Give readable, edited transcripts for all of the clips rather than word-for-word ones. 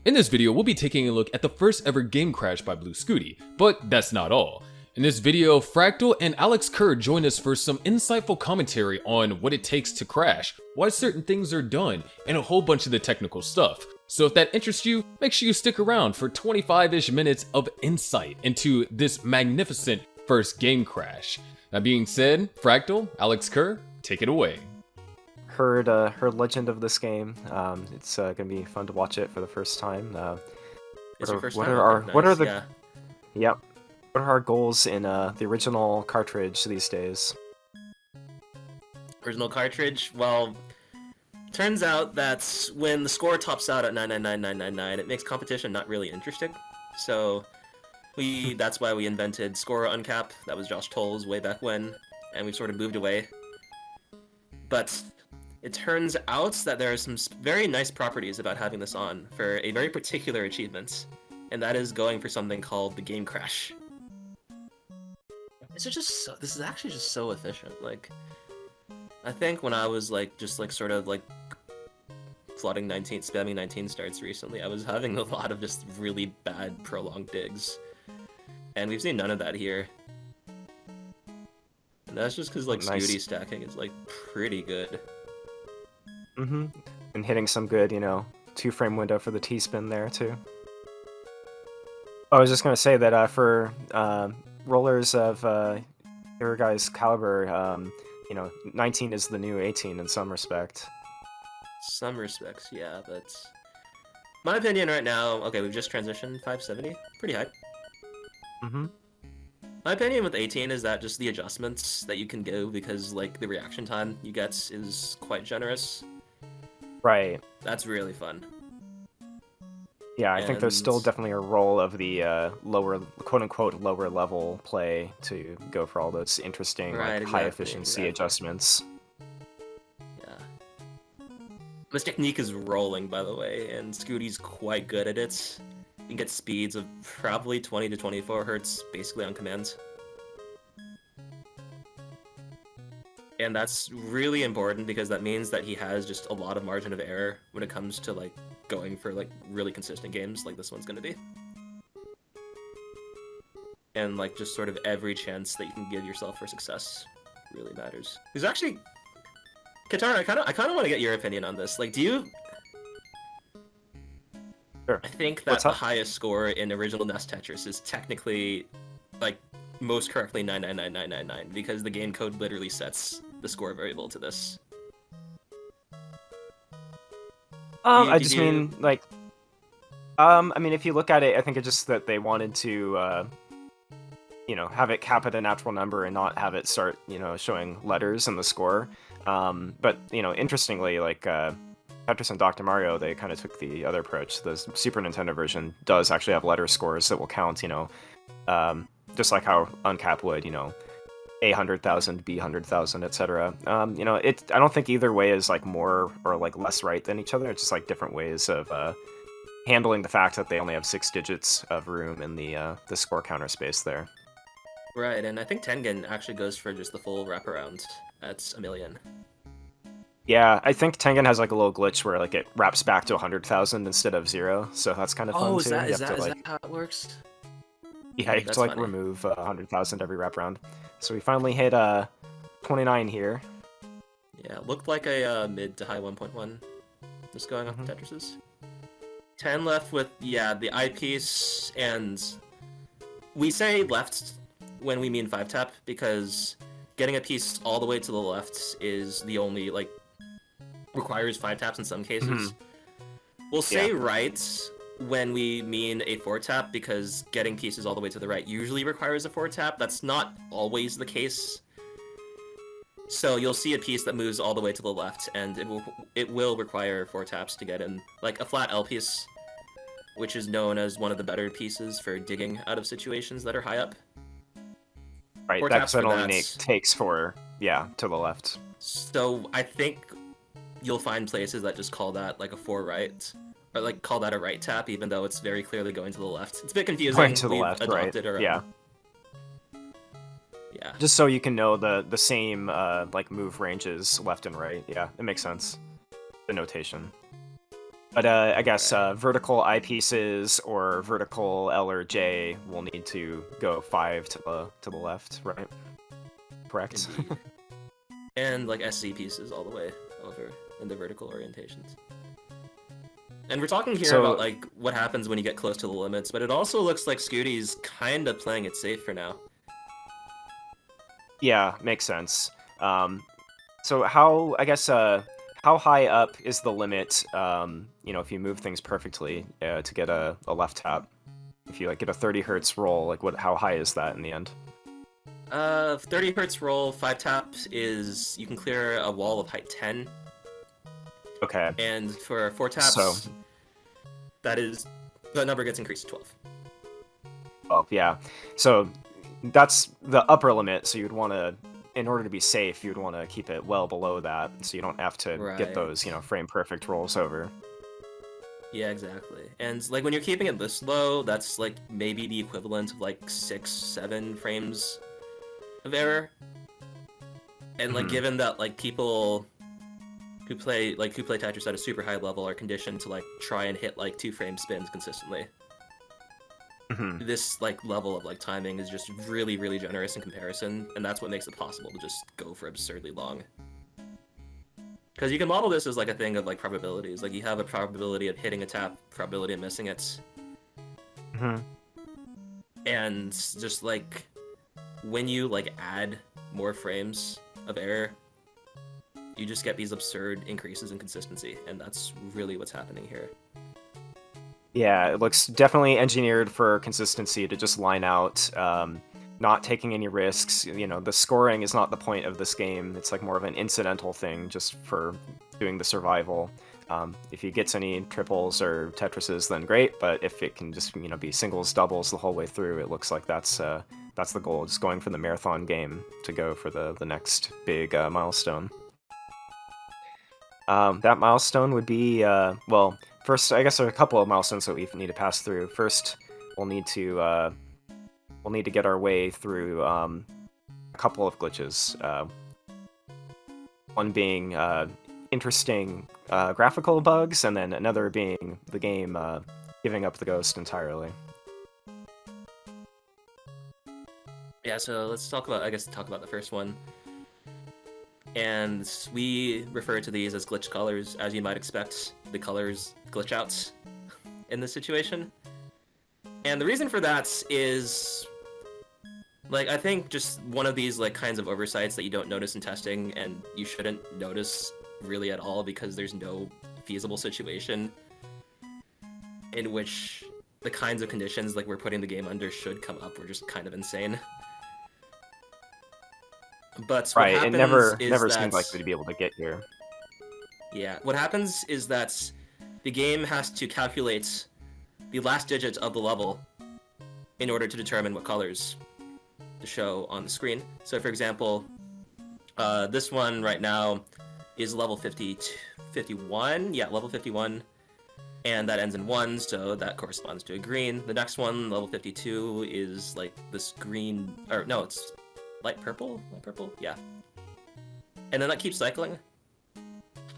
In this video, we'll be taking a look at the first ever game crash by Blue Scuti, but that's not all. In this video, Fractal and Alex Kerr join us for some insightful commentary on what it takes to crash, why certain things are done, and a whole bunch of the technical stuff. So if that interests you, make sure you stick around for 25-ish minutes of insight into this magnificent first game crash. That being said, Fractal, Alex Kerr, take it away. Heard legend of this game. It's gonna be fun to watch it for the first time. It's your first what time? are our Nice, what are the yeah. Yep. What are our goals in the original cartridge these days? Original cartridge? Well, turns out that when the score tops out at 999999, it makes competition not really interesting. So that's why we invented score uncap. That was Josh Toll's way back when, and we've sort of moved away. But it turns out that there are some very nice properties about having this on for a very particular achievement, and that is going for something called the game crash. This is actually just so efficient. Like, I think when I was flooding 19, spamming 19 starts recently, I was having a lot of just really bad prolonged digs, and we've seen none of that here. And that's just because Nice. Scuti stacking is pretty good. And hitting some good, 2-frame window for the T-spin there too. I was just gonna say that for rollers of your guys' caliber, 19 is the new 18 in some respect. Some respects, yeah, but my opinion right now, okay, we've just transitioned 570, pretty high. My opinion with 18 is that just the adjustments that you can do, because the reaction time you get is quite generous. Right. That's really fun. Yeah, I think there's still definitely a role of the lower, quote-unquote, lower level play to go for all those interesting, high efficiency adjustments. Yeah. This technique is rolling, by the way, and Scuti's quite good at it. You can get speeds of probably 20 to 24 hertz basically on command. And that's really important because that means that he has just a lot of margin of error when it comes to going for really consistent games like this one's gonna be. And just sort of every chance that you can give yourself for success really matters. There's actually Katara, I kinda wanna get your opinion on this. Do you Sure. I think that the highest score in original NES Tetris is technically most correctly 999999 because the game code literally sets the score variable to this. I mean, if you look at it, I think it's just that they wanted to, have it cap at a natural number and not have it start, showing letters in the score. But, interestingly, Tetris and Dr. Mario, they kind of took the other approach. The Super Nintendo version does actually have letter scores that will count, just like how Uncap would, A 100,000, B 100,000, etc. I don't think either way is more or less right than each other. It's just different ways of handling the fact that they only have 6 digits of room in the score counter space there. Right, and I think Tengen actually goes for just the full wraparound at 1,000,000. Yeah, I think Tengen has a little glitch where it wraps back to 100,000 instead of 0, so that's kind of fun too. Is that how it works? Yeah, you have to remove 100,000 every wraparound. So we finally hit 29 here. Yeah, it looked like a mid to high 1.1 just going off the Tetris's. 10 left with, the eyepiece, and we say left when we mean 5-tap because getting a piece all the way to the left is the only, requires 5 taps in some cases. We'll say right when we mean a 4-tap because getting pieces all the way to the right usually requires a 4-tap. That's not always the case. So you'll see a piece that moves all the way to the left, and it will require 4 taps to get in. Like a flat L piece, which is known as one of the better pieces for digging out of situations that are high up. Right, that's what only takes to the left. So I think you'll find places that just call that a 4 right. Or call that a right tap, even though it's very clearly going to the left. It's a bit confusing. Going to the left, right? Yeah. Yeah. Just so you can know the same move ranges left and right. Yeah, it makes sense. The notation. But I guess vertical eyepieces or vertical L or J will need to go 5 to the left, right? Correct. Indeed. And like SC pieces all the way over in the vertical orientations. And we're talking here So- about like what happens when you get close to the limits, but it also looks like Scuti's kind of playing it safe for now. Yeah, makes sense. So how, I guess, how high up is the limit, you know, if you move things perfectly to get a left tap? If you like get a 30 hertz roll, like how high is that in the end? 30 hertz roll, 5 taps is you can clear a wall of height 10, Okay. and for 4 taps, So- that number gets increased to 12. Oh, yeah. So that's the upper limit, so you'd want to, in order to be safe, you'd want to keep it well below that, so you don't have to Right. get those, you know, frame perfect rolls over. Yeah, exactly. And like when you're keeping it this low, that's like maybe the equivalent of like 6-7 frames of error. And like Mhm. given that like people who play Tetris at a super high level are conditioned to like try and hit like 2 frame spins consistently, Mhm. this like level of like timing is just really, really generous in comparison, and that's what makes it possible to just go for absurdly long. Because you can model this as like a thing of like probabilities. Like you have a probability of hitting a tap, probability of missing it, Mhm. and just like when you like add more frames of error, you just get these absurd increases in consistency, and that's really what's happening here. Yeah, it looks definitely engineered for consistency to just line out, not taking any risks. You know, the scoring is not the point of this game. It's like more of an incidental thing just for doing the survival. If he gets any triples or Tetrises, then great, but if it can just, you know, be singles, doubles the whole way through, it looks like that's the goal, just going for the marathon game to go for the next big milestone. That milestone would be, well, first, I guess there are a couple of milestones that we need to pass through. First, we'll need to get our way through a couple of glitches. One being interesting graphical bugs, and then another being the game giving up the ghost entirely. Yeah, so let's talk about the first one. And we refer to these as glitch colors, as you might expect. The colors glitch out in this situation. And the reason for that is, like, I think just one of these, like, kinds of oversights that you don't notice in testing, and you shouldn't notice really at all because there's no feasible situation in which the kinds of conditions, like, we're putting the game under should come up. We're just kind of insane. But what Right, it happens never is never that, seemed likely to be able to get here. Yeah, what happens is that the game has to calculate the last digit of the level in order to determine what colors to show on the screen. So for example, this one right now is level 51. Yeah, level 51. And that ends in 1, so that corresponds to a green. The next one, level 52, is like this green, or no, it's light purple? Light purple? Yeah. And then that keeps cycling.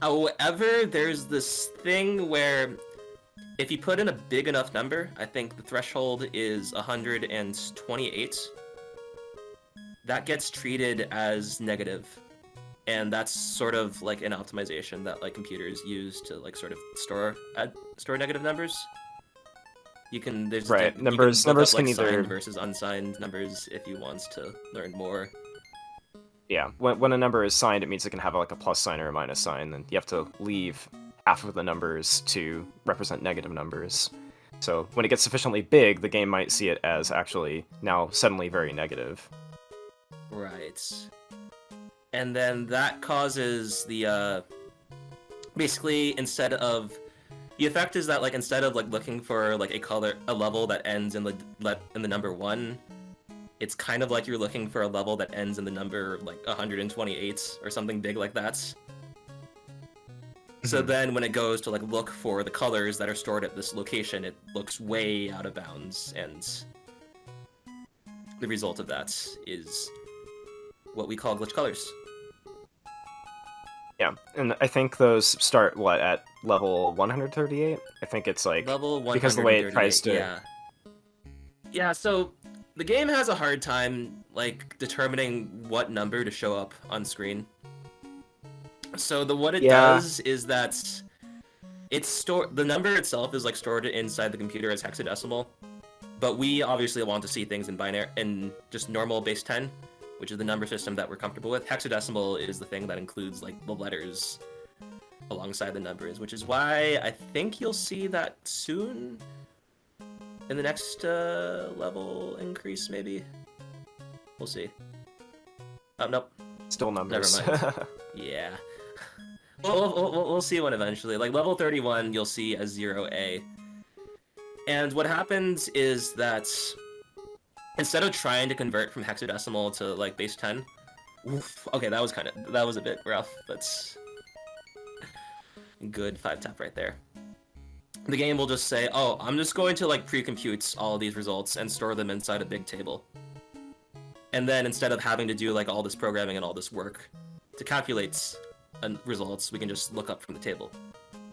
However, there's this thing where if you put in a big enough number, I think the threshold is 128, that gets treated as negative. And that's sort of like an optimization that like computers use to like sort of store negative numbers. You can Right, you numbers can look up, can like, either signed versus unsigned numbers if you want to learn more. Yeah, when a number is signed, it means it can have like a plus sign or a minus sign, and you have to leave half of the numbers to represent negative numbers. So when it gets sufficiently big, the game might see it as actually now suddenly very negative. Right. And then that causes the basically the effect is that like instead of like looking for like a level that ends in the number 1, it's kind of like you're looking for a level that ends in the number like 128 or something big like that. So then when it goes to like look for the colors that are stored at this location, it looks way out of bounds, and the result of that is what we call glitch colors. Yeah, and I think those start at level 138. I think it's like Level 138. because the way it tries to. Yeah. Yeah. So the game has a hard time like determining what number to show up on screen. So what it does is that the number itself is like stored inside the computer as hexadecimal, but we obviously want to see things in binary in just normal base 10, which is the number system that we're comfortable with. Hexadecimal is the thing that includes like the letters alongside the numbers, which is why I think you'll see that soon in the next level increase, maybe. We'll see. Oh, nope. Still numbers. Never mind. Yeah. We'll see one eventually. Like level 31, you'll see a 0A. And what happens is that instead of trying to convert from hexadecimal to like base 10, okay, that was a bit rough, but good 5-tap right there. The game will just say, oh, I'm just going to like pre-compute all of these results and store them inside a big table. And then instead of having to do like all this programming and all this work to calculate results, we can just look up from the table.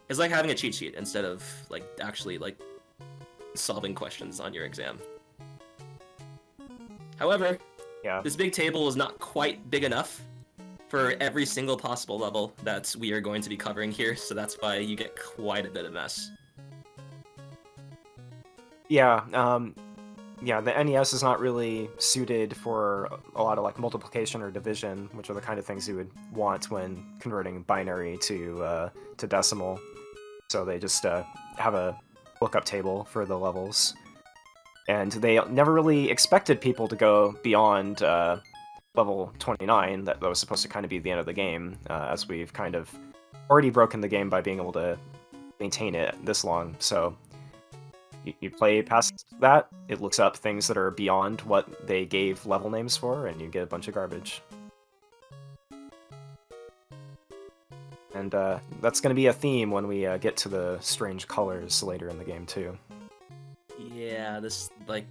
It's like having a cheat sheet instead of like actually like solving questions on your exam. However, this big table is not quite big enough for every single possible level that we are going to be covering here, so that's why you get quite a bit of mess. Yeah, the NES is not really suited for a lot of like multiplication or division, which are the kind of things you would want when converting binary to decimal. So they just have a lookup table for the levels, and they never really expected people to go beyond level 29. That was supposed to kind of be the end of the game, as we've kind of already broken the game by being able to maintain it this long. So you play past that, it looks up things that are beyond what they gave level names for, and you get a bunch of garbage. And that's going to be a theme when we get to the strange colors later in the game, too. Yeah, this, like,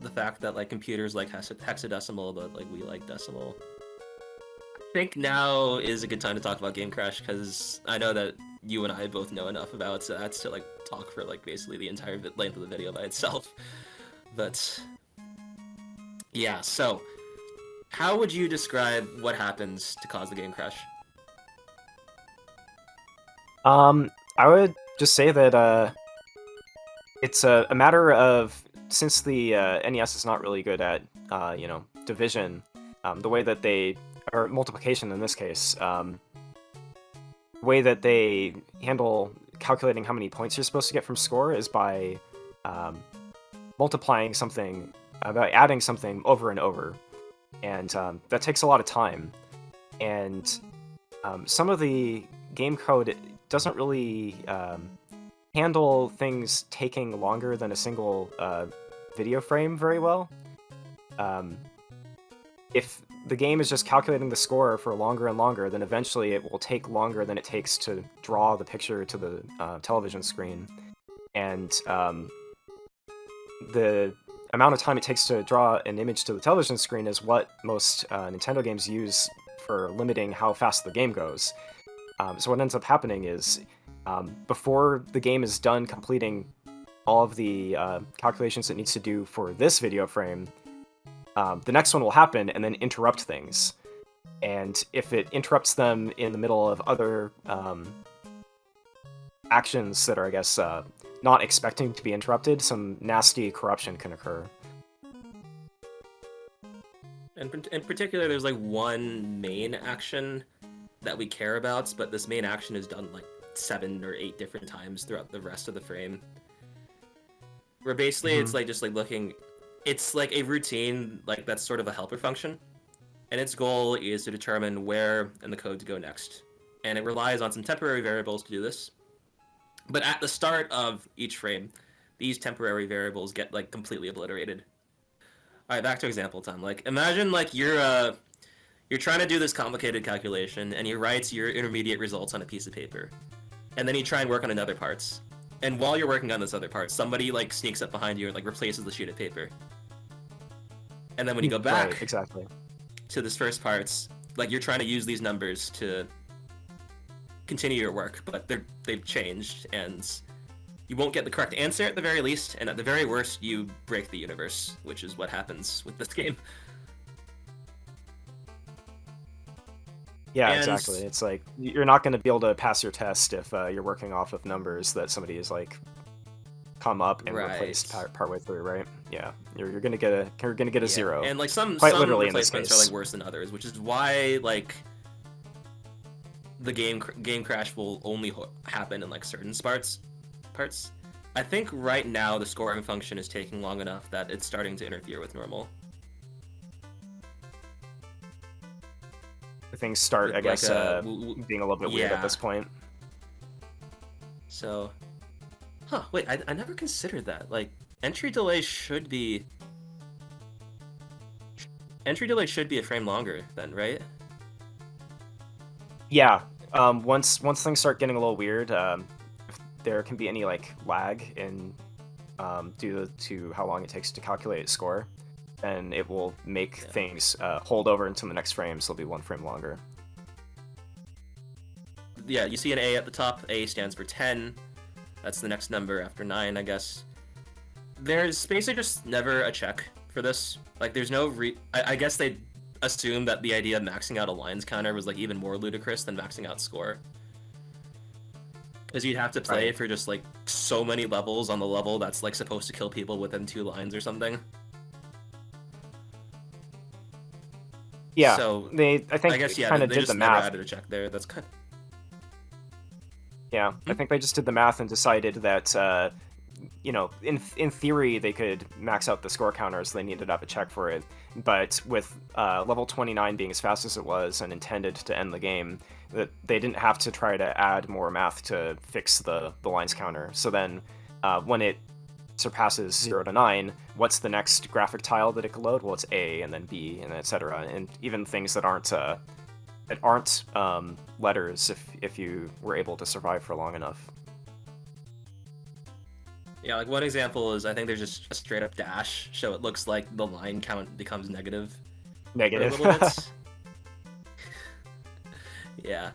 the fact that, like, computers like hexadecimal, but, like, we like decimal. I think now is a good time to talk about Game Crash, because I know that you and I both know enough about that to like talk for like basically the entire length of the video by itself. But yeah, so how would you describe what happens to cause the game crash? I would just say that it's a matter of, since the NES is not really good at division, the way that or multiplication in this case, the way that they handle calculating how many points you're supposed to get from score is by multiplying something, by adding something over and over. And that takes a lot of time. And some of the game code doesn't really handle things taking longer than a single video frame very well. If the game is just calculating the score for longer and longer, then eventually it will take longer than it takes to draw the picture to the television screen. And the amount of time it takes to draw an image to the television screen is what most Nintendo games use for limiting how fast the game goes. So what ends up happening is, before the game is done completing all of the calculations it needs to do for this video frame, the next one will happen and then interrupt things. And if it interrupts them in the middle of other actions that are, I guess, not expecting to be interrupted, some nasty corruption can occur. And in particular, there's like one main action that we care about, but this main action is done like 7 or 8 different times throughout the rest of the frame. Where basically it's like just like looking, it's like a routine, like that's sort of a helper function, and its goal is to determine where in the code to go next. And it relies on some temporary variables to do this. But at the start of each frame, these temporary variables get like completely obliterated. All right, back to example time. Like imagine like you're trying to do this complicated calculation, and you write your intermediate results on a piece of paper, and then you try and work on another parts. And while you're working on this other part, somebody like sneaks up behind you and like replaces the sheet of paper. And then when you go back exactly to this first parts, like you're trying to use these numbers to continue your work, but they've changed, and you won't get the correct answer at the very least, and at the very worst, you break the universe, which is what happens with this game. Yeah, And- exactly. It's like you're not going to be able to pass your test if you're working off of numbers that somebody has like come up and Right. replaced partway through, right? Yeah, you're gonna get a zero. And like some Quite literally in this replacements are case. like worse than others, which is why like the game crash will only happen in like certain parts. I think right now the scoring function is taking long enough that it's starting to interfere with normal. Things start, I Like, guess, being a little bit weird yeah. at this point. So, wait, I never considered that. Like, entry delay should be a frame longer then, right? Yeah. Once things start getting a little weird, if there can be any like lag in due to how long it takes to calculate a score, then it will make things hold over until the next frame, so it'll be 1 frame longer. Yeah, you see an A at the top. A stands for 10. That's the next number after 9, I guess. There's basically just never a check for this. Like, there's no I guess they assumed that the idea of maxing out a lines counter was, like, even more ludicrous than maxing out score. Because you'd have to play Right. for just, like, so many levels on the level that's, like, supposed to kill people within 2 lines or something. Yeah, So, I think I guess, yeah, kind of they did just the never math. added a check there. That's kind Yeah, I think they just did the math and decided that, in theory they could max out the score counters. They needed to have a check for it, but with level 29 being as fast as it was and intended to end the game, that they didn't have to try to add more math to fix the lines counter. So then, when it surpasses 0 to 9, what's the next graphic tile that it could load? Well, it's A, and then B, and etc. And even things that aren't letters, if you were able to survive for long enough. Yeah, like one example is I think there's just a straight up dash, so it looks like the line count becomes negative. Negative. For a little bit. Yeah.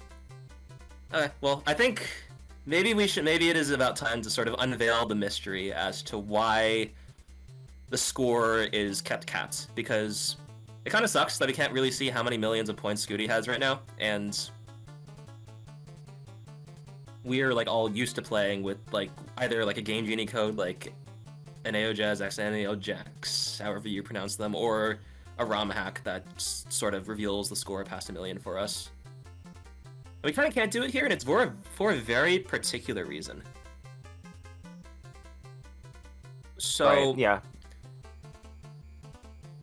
Okay, well, I think maybe it is about time to sort of unveil the mystery as to why the score is kept capped, because it kind of sucks that we can't really see how many millions of points Scuti has right now, and we are like all used to playing with like either like a Game Genie code like an AOJAX, NEOJAX, however you pronounce them, or a ROM hack that sort of reveals the score past 1 million for us. We kind of can't do it here, and it's for a very particular reason. So, Right, yeah.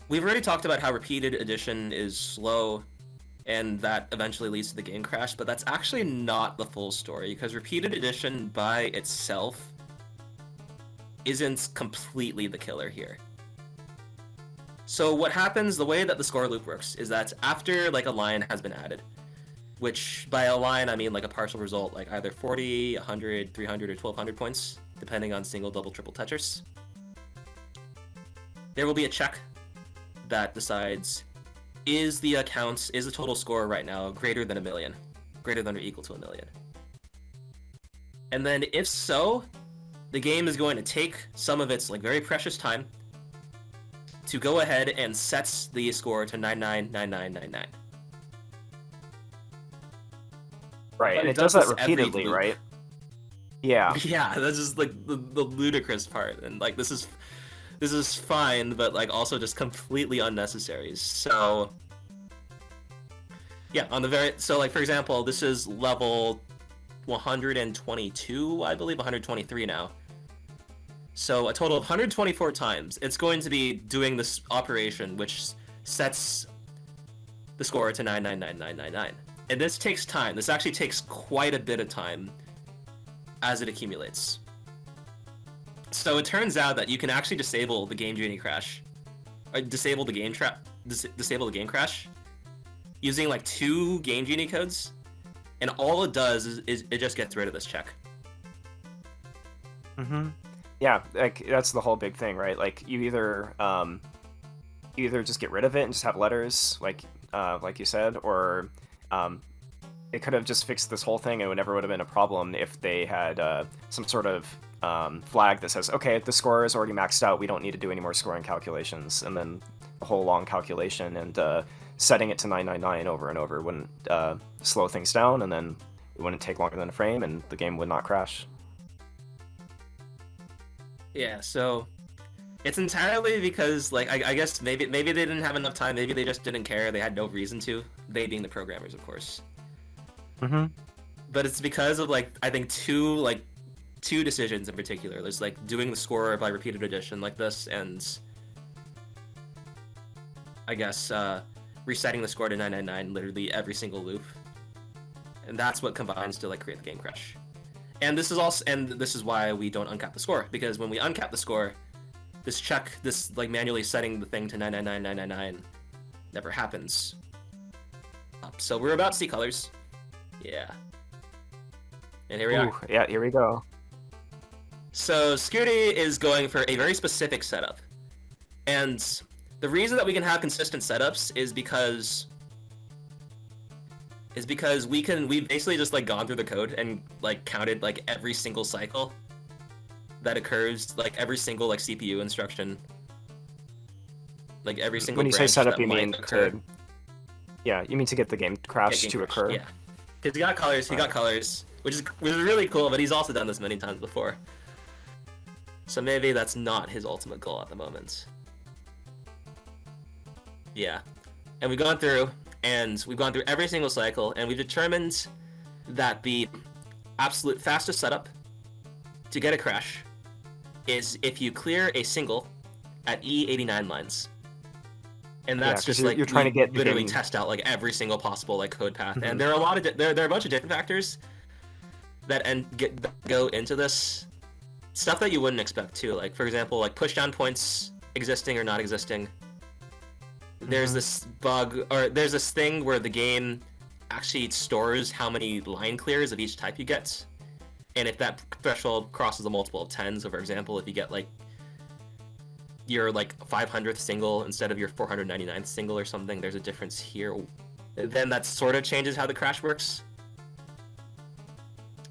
we've already talked about how repeated addition is slow, and that eventually leads to the game crash, but that's actually not the full story, because repeated addition by itself isn't completely the killer here. So what happens, the way that the score loop works, is that after like a line has been added, which by a line I mean like a partial result, like either 40, 100, 300, or 1200 points, depending on single, double, triple Tetris, there will be a check that decides, is the total score right now greater than 1 million? Greater than or equal to 1 million? And then if so, the game is going to take some of its like very precious time to go ahead and sets the score to 999999. Right, But and it it does does that this every repeatedly, loop. right? Yeah. Yeah, that's just like the ludicrous part, and like this is fine, but like also just completely unnecessary. So yeah, so like for example, this is level 122, I believe 123 now. So a total of 124 times, it's going to be doing this operation, which sets the score to 999999. And this takes time. This actually takes quite a bit of time as it accumulates. So it turns out that you can actually disable the Game Genie crash, or disable the game crash, using like 2 Game Genie codes, and all it does is it just gets rid of this check. Mm-hmm. Yeah, like that's the whole big thing, right? Like you either just get rid of it and just have letters, like you said, or It could have just fixed this whole thing, and it never would have been a problem if they had some sort of flag that says, okay, the score is already maxed out, we don't need to do any more scoring calculations, and then a whole long calculation, and setting it to 999 over and over wouldn't slow things down, and then it wouldn't take longer than a frame, and the game would not crash. Yeah, so it's entirely because, like, I guess maybe they didn't have enough time, maybe they just didn't care, they had no reason to, they being the programmers, of course. Mm-hmm. But it's because of, like, I think two decisions in particular. There's, like, doing the score by repeated addition like this, and I guess resetting the score to 999 literally every single loop. And that's what combines to, like, create the game crash. And this is why we don't uncap the score, because when we uncap the score, this like manually setting the thing to 999 never happens. So we're about to see colors. Yeah. And here we are. Yeah, here we go. So Scuti is going for a very specific setup. And the reason that we can have consistent setups is because we've basically just, like, gone through the code and, like, counted, like, every single cycle that occurs, like, every single, like, CPU instruction, like, every single when you say branch setup, that you mean occur. Yeah, you mean to get the game crash to occur. Yeah, because he got colors, which is really cool, but he's also done this many times before, so maybe that's not his ultimate goal at the moment. Yeah, and we've gone through every single cycle, and we've determined that the absolute fastest setup to get a crash is if you clear a single at E89 lines. And that's just like you're trying to get literally test out, like, every single possible, like, code path. Mm-hmm. And there are there are a bunch of different factors that go into this stuff that you wouldn't expect too. Like, for example, like, pushdown points existing or not existing. There's this bug, or there's this thing where the game actually stores how many line clears of each type you get, and if that threshold crosses a multiple of 10, so for example, if you get, like, your, like, 500th single instead of your 499th single or something, there's a difference here, then that sort of changes how the crash works.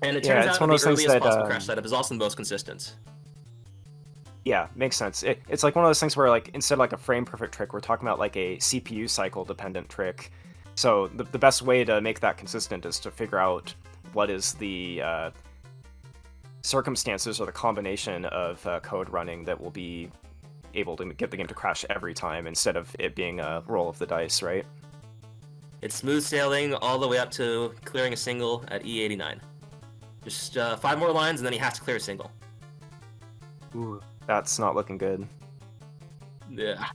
And it turns out that the earliest possible crash setup is also the most consistent. Yeah, makes sense. It's like one of those things where, like, instead of, like, a frame perfect trick, we're talking about, like, a CPU cycle dependent trick. So the best way to make that consistent is to figure out what is the circumstances or the combination of code running that will be able to get the game to crash every time, instead of it being a roll of the dice, right? It's smooth sailing all the way up to clearing a single at E89. Just 5 more lines, and then he has to clear a single. Ooh, that's not looking good. Yeah.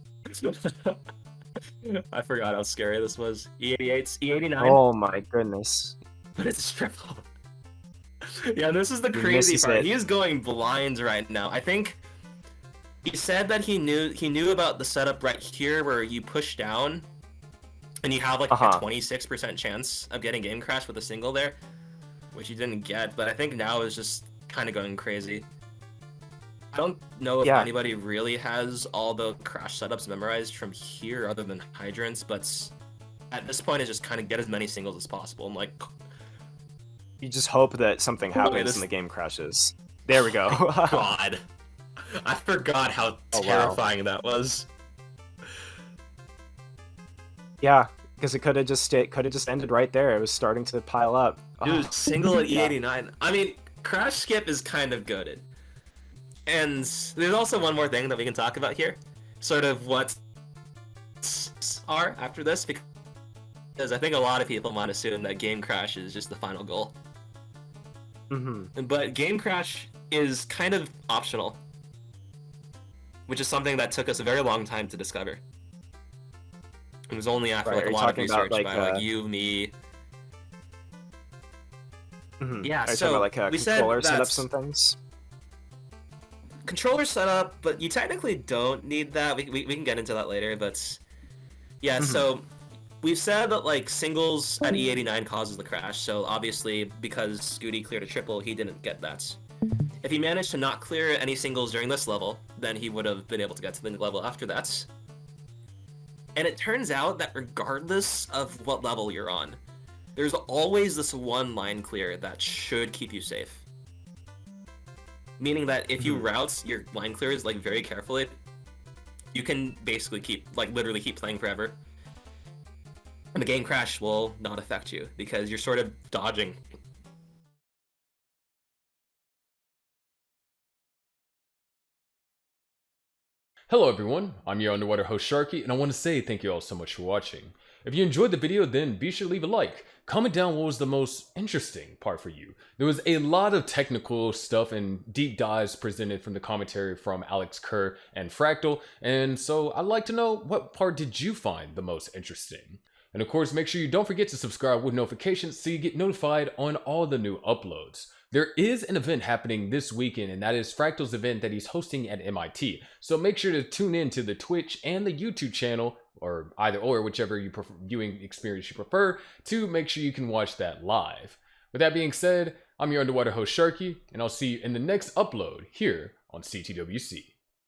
I forgot how scary this was. E88's E89. Oh my goodness. But it's triple. Yeah, this is the crazy part. He is going blind right now. I think he said that he knew about the setup right here where you push down and you have, like, a 26% chance of getting game crash with a single there, which you didn't get, but I think now is just kind of going crazy. I don't know if anybody really has all the crash setups memorized from here other than hydrants, but at this point it's just kind of get as many singles as possible. And, like, you just hope that something happens and the game crashes. There we go. God, I forgot how terrifying that was. Yeah, because it could have just ended right there. It was starting to pile up. Dude, single at E89. I mean, crash skip is kind of goated. And there's also one more thing that we can talk about here. Sort of what are after this, because I think a lot of people might assume that game crash is just the final goal. Mm-hmm. But game crash is kind of optional, which is something that took us a very long time to discover. It was only after like a lot of research by like you, me. Mm-hmm. Yeah, so about, like, we controller said setups and things. Controller setup, but you technically don't need that. We can get into that later, but yeah. So we've said that like singles at E89 causes the crash. So obviously, because Scuti cleared a triple, he didn't get that. If he managed to not clear any singles during this level, then he would have been able to get to the level after that. And it turns out that regardless of what level you're on, there's always this one line clear that should keep you safe. Meaning that if you route your line clears like very carefully, you can basically literally keep playing forever. And the game crash will not affect you because you're sort of dodging. Hello everyone, I'm your underwater host Sharky, and I want to say thank you all so much for watching. If you enjoyed the video, then be sure to leave a like. Comment down what was the most interesting part for you. There was a lot of technical stuff and deep dives presented from the commentary from Alex Kerr and Fractal, and so I'd like to know, what part did you find the most interesting? And of course, make sure you don't forget to subscribe with notifications so you get notified on all the new uploads. There is an event happening this weekend, and that is Fractal's event that he's hosting at MIT. So make sure to tune in to the Twitch and the YouTube channel, or either or, whichever viewing experience you prefer, to make sure you can watch that live. With that being said, I'm your underwater host Sharky, and I'll see you in the next upload here on CTWC.